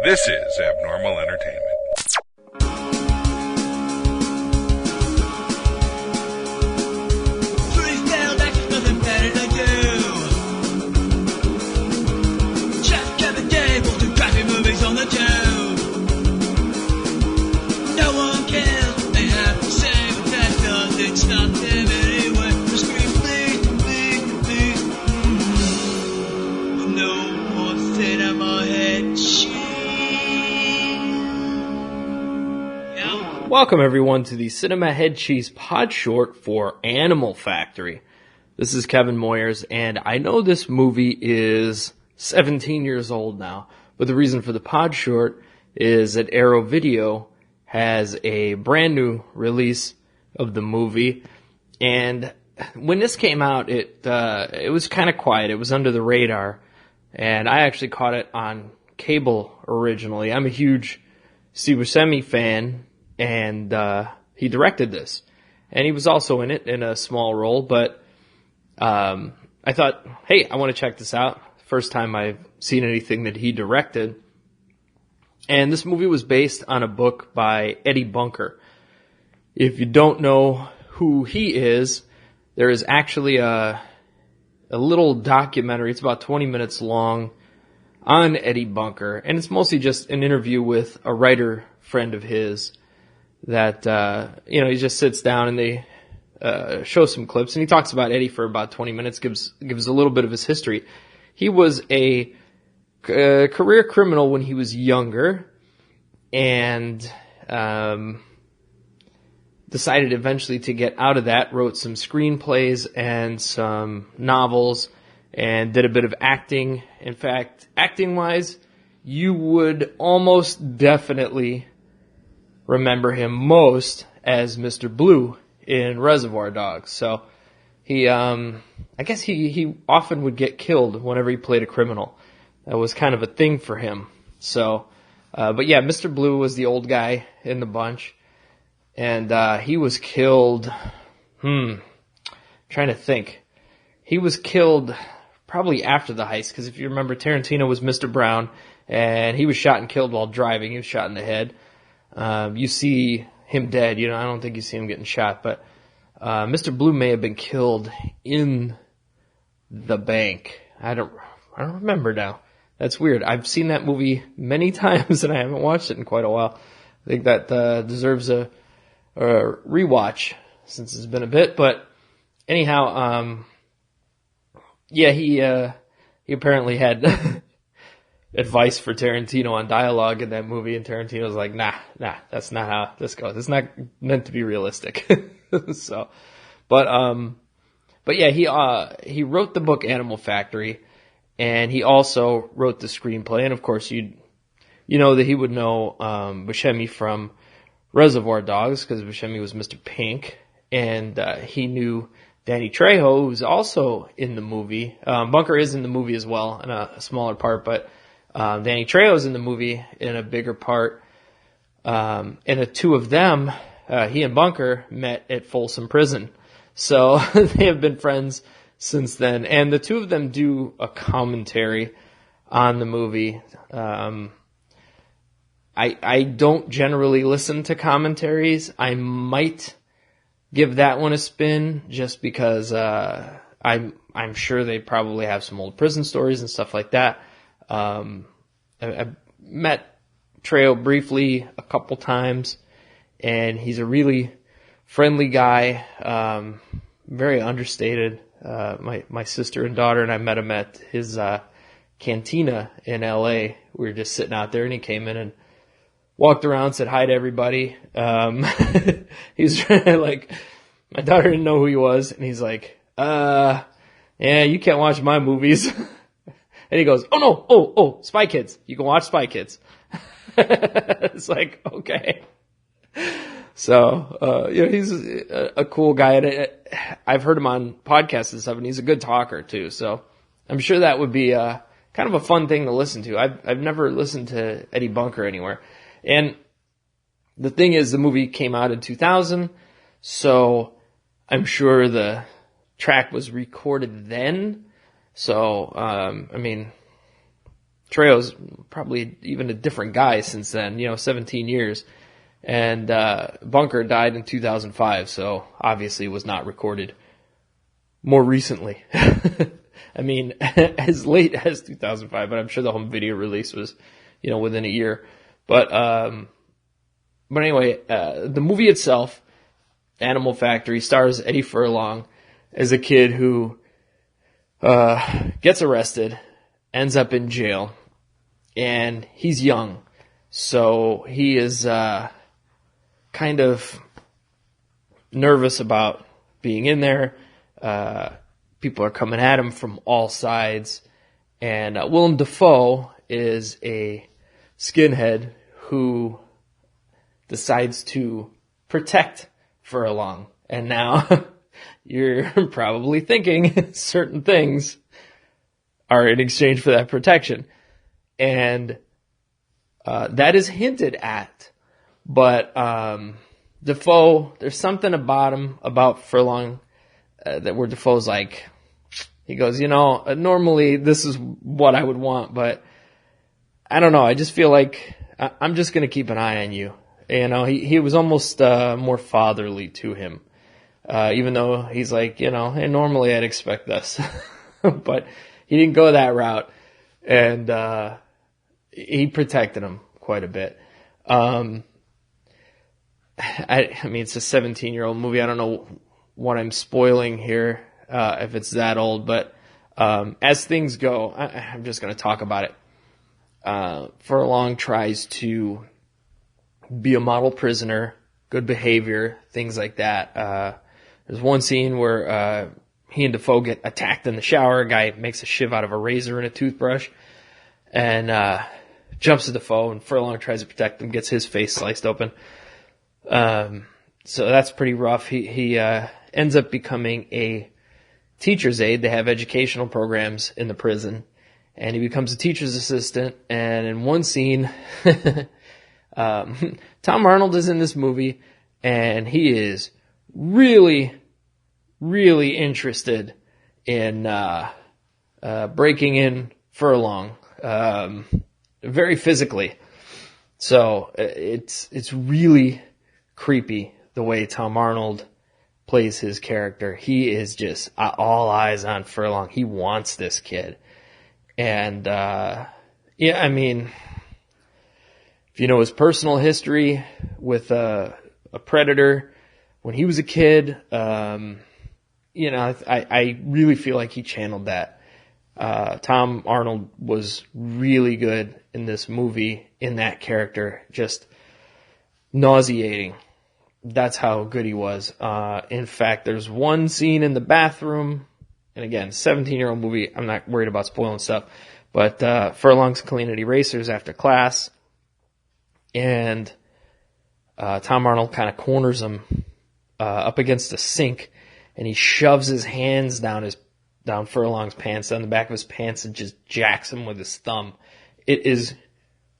This is Abnormal Entertainment. Welcome everyone to the Cinema Head Cheese Podshort for Animal Factory. This is Kevin Moyers, and I know this movie is 17 years old now, but the reason for the Podshort is that Arrow Video has a brand new release of the movie, and when this came out, it was kind of quiet. It was under the radar, and I actually caught it on cable originally. I'm a huge Buscemi fan. And he directed this. And he was also in it in a small role, but I thought, hey, I want to check this out. First time I've seen anything that he directed. And this movie was based on a book by Eddie Bunker. If you don't know who he is, there is actually a little documentary. It's about 20 minutes long on Eddie Bunker. And it's mostly just an interview with a writer friend of his that, he just sits down and they show some clips, and he talks about Eddie for about 20 minutes, gives a little bit of his history. He was a career criminal when he was younger, and decided eventually to get out of that, wrote some screenplays and some novels, and did a bit of acting. In fact, acting-wise, you would almost definitely remember him most as Mr. Blue in Reservoir Dogs. So he, I guess he often would get killed whenever he played a criminal. That was kind of a thing for him. So, but yeah, Mr. Blue was the old guy in the bunch, and he was killed. Trying to think. He was killed probably after the heist, because if you remember, Tarantino was Mr. Brown, and he was shot and killed while driving. He was shot in the head. You see him dead, I don't think you see him getting shot, but Mr. Blue may have been killed in the bank. I don't remember now. That's weird. I've seen that movie many times and I haven't watched it in quite a while. I think that deserves a rewatch since it's been a bit, but anyhow, he apparently had advice for Tarantino on dialogue in that movie, and Tarantino's like, nah, that's not how this goes. It's not meant to be realistic. So, but yeah, he wrote the book Animal Factory, and he also wrote the screenplay, and of course you know that he would know Buscemi from Reservoir Dogs, because Buscemi was Mr. Pink, and he knew Danny Trejo, who's also in the movie. Bunker is in the movie as well, in a smaller part, but Danny Trejo's in the movie in a bigger part. And the two of them, he and Bunker, met at Folsom Prison. So they have been friends since then. And the two of them do a commentary on the movie. I don't generally listen to commentaries. I might give that one a spin just because I'm sure they probably have some old prison stories and stuff like that. I met Trejo briefly a couple times, and he's a really friendly guy, very understated. My sister and daughter and I met him at his cantina in LA. We were just sitting out there, and he came in and walked around, said hi to everybody. He was like, my daughter didn't know who he was, and he's like, yeah, you can't watch my movies. And he goes, oh no, Spy Kids. You can watch Spy Kids. It's like, okay. So, he's a cool guy. And I've heard him on podcasts and stuff, and he's a good talker too. So I'm sure that would be kind of a fun thing to listen to. I've never listened to Eddie Bunker anywhere. And the thing is, the movie came out in 2000, so I'm sure the track was recorded then. So, Trejo's probably even a different guy since then, 17 years. And Bunker died in 2005, so obviously was not recorded more recently. I mean, as late as 2005, but I'm sure the home video release was, within a year. But anyway, the movie itself, Animal Factory, stars Eddie Furlong as a kid who gets arrested, ends up in jail, and he's young. So he is kind of nervous about being in there. People are coming at him from all sides. And Willem Dafoe is a skinhead who decides to protect Furlong. And now you're probably thinking certain things are in exchange for that protection. And that is hinted at. But Dafoe, there's something about him, about Furlong, that where Dafoe's like, he goes, normally this is what I would want, but I don't know. I just feel like I'm just going to keep an eye on you. He was almost more fatherly to him, even though he's like, hey, normally I'd expect this, but he didn't go that route, and he protected him quite a bit. I mean, it's a 17-year-old movie. I don't know what I'm spoiling here, if it's that old, but as things go, I'm just going to talk about it. Furlong tries to be a model prisoner, good behavior, things like that. There's one scene where he and Dafoe get attacked in the shower. A guy makes a shiv out of a razor and a toothbrush, and jumps at Dafoe, and Furlong tries to protect him, gets his face sliced open. So that's pretty rough. He ends up becoming a teacher's aide. They have educational programs in the prison, and he becomes a teacher's assistant. And in one scene, Tom Arnold is in this movie, and he is really, really interested in breaking in Furlong, very physically. So it's really creepy the way Tom Arnold plays his character. He is just all eyes on Furlong. He wants this kid. And I mean, if you know his personal history with a predator when he was a kid, I really feel like he channeled that. Tom Arnold was really good in this movie, in that character, just nauseating. That's how good he was. In fact, there's one scene in the bathroom, and again, 17-year-old movie, I'm not worried about spoiling stuff, but Furlong's cleaning erasers after class, and Tom Arnold kind of corners him up against a sink, and he shoves his hands down Furlong's pants, down the back of his pants, and just jacks him with his thumb. It is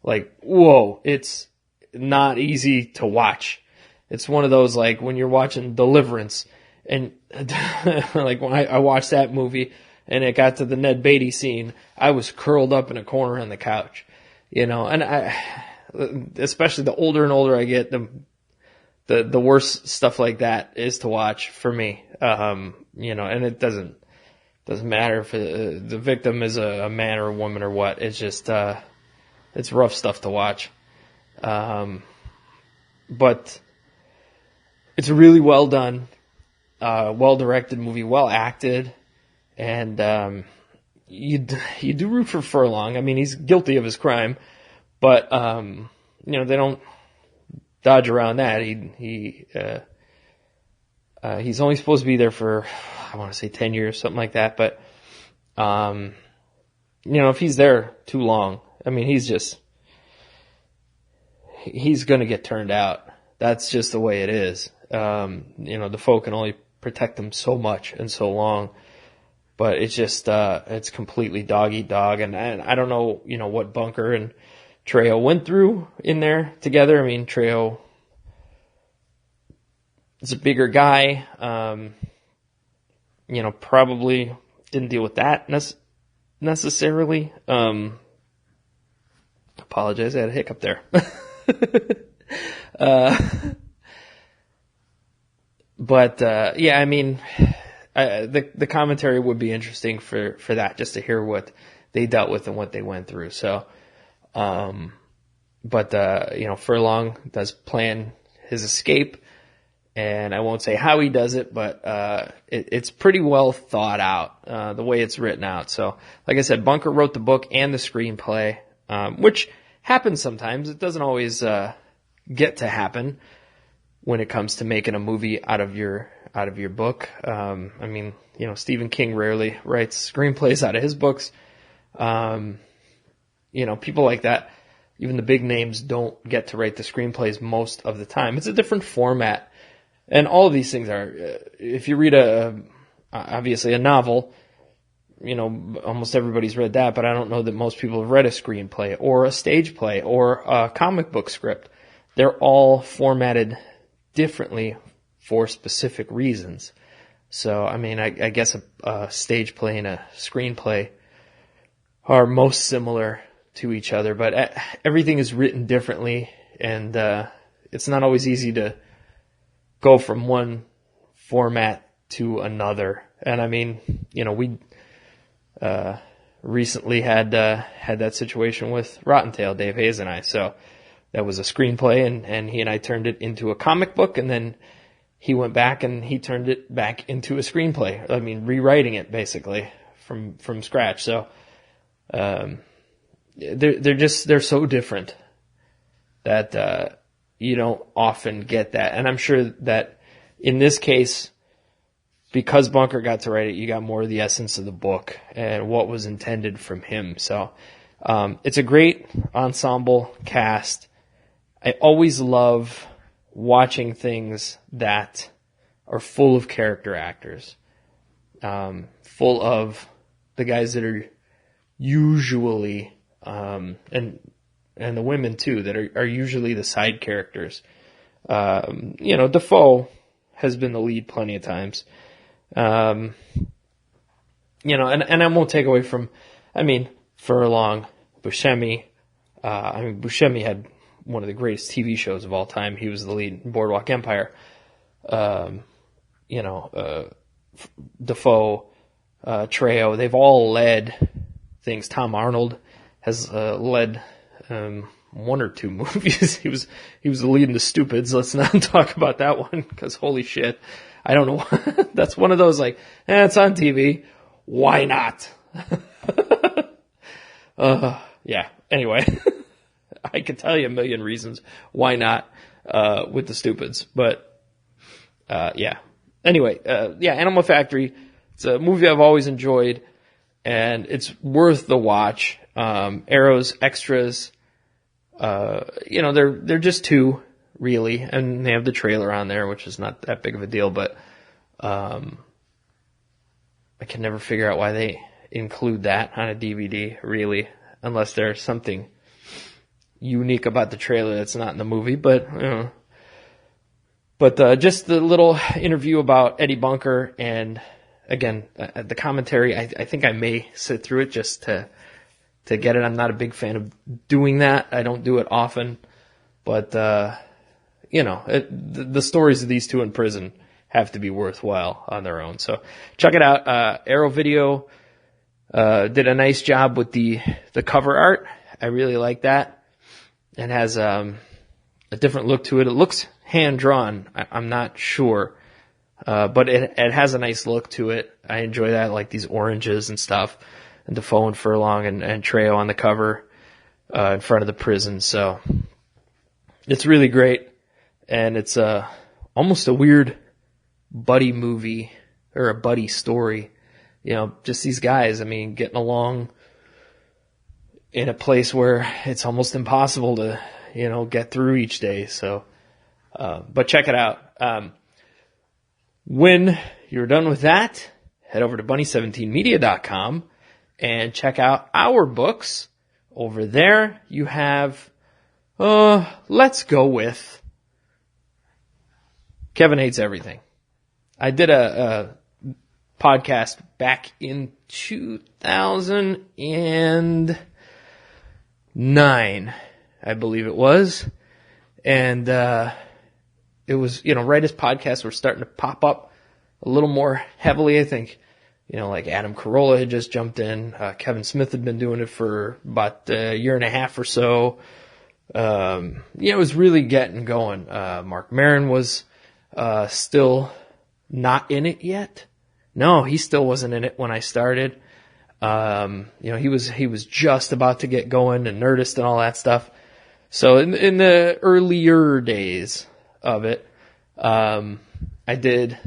like, whoa, it's not easy to watch. It's one of those, like, when you're watching Deliverance, and like when I watched that movie and it got to the Ned Beatty scene, I was curled up in a corner on the couch, and especially the older and older I get, the worse stuff like that is to watch for me. And it doesn't matter if the victim is a man or a woman or what. It's just, it's rough stuff to watch. But it's a really well done, well directed movie, well acted, and you do root for Furlong. I mean, he's guilty of his crime, but they don't dodge around that. He's only supposed to be there for, I want to say 10 years, something like that. But if he's there too long, I mean, he's going to get turned out. That's just the way it is. Dafoe can only protect him so much and so long, but it's just, it's completely dog eat dog. And I don't know, what Bunker and Trejo went through in there together. I mean, Trejo is a bigger guy, probably didn't deal with that necessarily. Apologize, I had a hiccup there. Yeah, I mean, the commentary would be interesting for that, just to hear what they dealt with and what they went through. So, Furlong does plan his escape, and I won't say how he does it, but it's pretty well thought out, the way it's written out. So, like I said, Bunker wrote the book and the screenplay, which happens sometimes. It doesn't always get to happen when it comes to making a movie out of your book. Stephen King rarely writes screenplays out of his books. People like that, even the big names, don't get to write the screenplays most of the time. It's a different format. And all of these things are, if you read obviously a novel, almost everybody's read that, but I don't know that most people have read a screenplay or a stage play or a comic book script. They're all formatted differently for specific reasons. So, I guess a stage play and a screenplay are most similar to each other, but everything is written differently, and it's not always easy to go from one format to another. And we recently had that situation with Rotten Tail, Dave Hayes and I. So that was a screenplay, and he and I turned it into a comic book, and then he went back and he turned it back into a screenplay. Rewriting it basically from scratch. So they're so different that you don't often get that. And I'm sure that in this case, because Bunker got to write it, you got more of the essence of the book and what was intended from him. So it's a great ensemble cast. I always love watching things that are full of character actors, full of the guys that are usually, and the women too, that are usually the side characters. Dafoe has been the lead plenty of times. And I won't take away from, Furlong, Buscemi. Buscemi had one of the greatest TV shows of all time. He was the lead in Boardwalk Empire. Dafoe, Trejo, they've all led things. Tom Arnold has led one or two movies. He was the lead in The Stupids. Let's not talk about that one, because holy shit, I don't know. That's one of those it's on TV. Why not? Yeah. Anyway, I could tell you a million reasons why not with The Stupids, but yeah. Anyway, Animal Factory. It's a movie I've always enjoyed, and it's worth the watch. Arrow's extras, they're just two, really, and they have the trailer on there, which is not that big of a deal, but I can never figure out why they include that on a DVD, really, unless there's something unique about the trailer that's not in the movie, but just the little interview about Eddie Bunker, and again, the commentary, I think I may sit through it just to get it. I'm not a big fan of doing that. I don't do it often, but the stories of these two in prison have to be worthwhile on their own. So check it out. Arrow Video did a nice job with the cover art. I really like that. It has a different look to it. It looks hand-drawn. I'm not sure. But it has a nice look to it. I enjoy that, like these oranges and stuff. And Dafoe and Furlong and Trejo on the cover in front of the prison. So it's really great. And it's almost a weird buddy movie or a buddy story. Just these guys, getting along in a place where it's almost impossible to, get through each day. So, but check it out. When you're done with that, head over to bunny17media.com and check out our books. Over there, you have, let's go with Kevin Hates Everything. I did a podcast back in 2009, I believe it was. And it was, right as podcasts were starting to pop up a little more heavily, I think. Like Adam Carolla had just jumped in. Kevin Smith had been doing it for about a year and a half or so. It was really getting going. Mark Maron was still not in it yet. No, he still wasn't in it when I started. He was just about to get going, and Nerdist and all that stuff. So in the earlier days of it, I did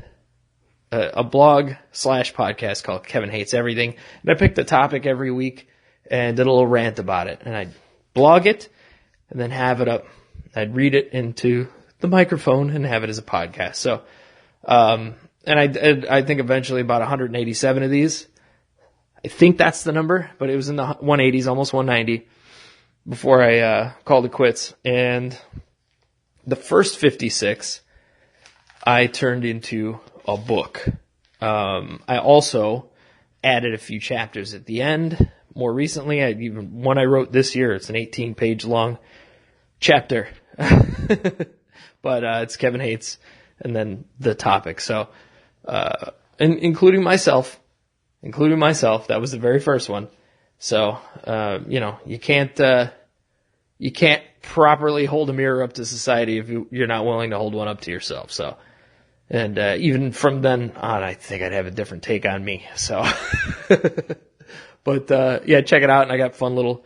a blog / podcast called Kevin Hates Everything. And I picked a topic every week and did a little rant about it. And I'd blog it and then have it up. I'd read it into the microphone and have it as a podcast. So, and I think eventually about 187 of these. I think that's the number, but it was in the 180s, almost 190 before I called it quits. And the first 56 I turned into a book. I also added a few chapters at the end. More recently, one I wrote this year, it's an 18-page long chapter. But it's Kevin Hates and then the topic. So, including myself, that was the very first one. So, you can't properly hold a mirror up to society if you're not willing to hold one up to yourself. So, and even from then on, I think I'd have a different take on me. So, but check it out. And I got fun little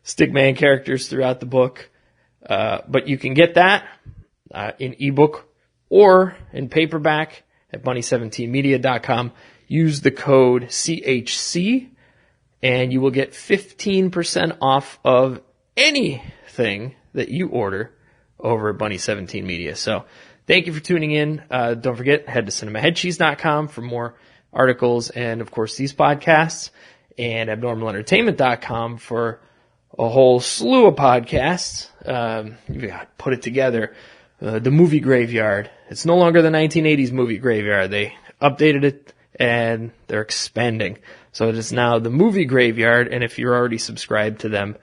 stickman characters throughout the book. But you can get that in ebook or in paperback at bunny17media.com. Use the code CHC and you will get 15% off of anything that you order over at Bunny17 Media. So thank you for tuning in. Don't forget, head to cinemaheadcheese.com for more articles and, of course, these podcasts, and abnormalentertainment.com for a whole slew of podcasts. You've got to put it together. The Movie Graveyard. It's no longer the 1980s Movie Graveyard. They updated it and they're expanding. So it is now the Movie Graveyard, and if you're already subscribed to them,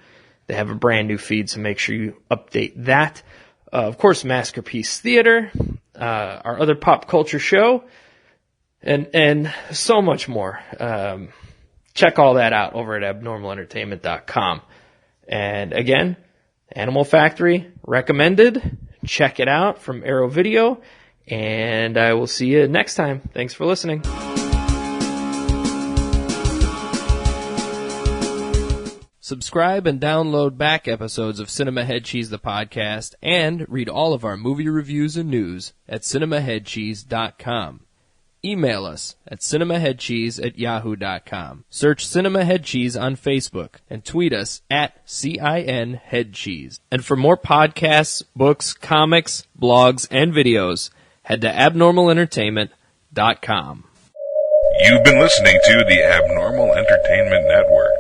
they have a brand new feed, so make sure you update that. Of course, Masterpiece Theater, our other pop culture show, and so much more. Check all that out over at abnormalentertainment.com. And again, Animal Factory, recommended. Check it out from Arrow Video, and I will see you next time. Thanks for listening. Subscribe and download back episodes of Cinema Head Cheese the podcast, and read all of our movie reviews and news at cinemaheadcheese.com. Email us at cinemaheadcheese@yahoo.com. Search Cinema Head Cheese on Facebook and tweet us at CINHeadCheese. And for more podcasts, books, comics, blogs, and videos, head to abnormalentertainment.com. You've been listening to the Abnormal Entertainment Network.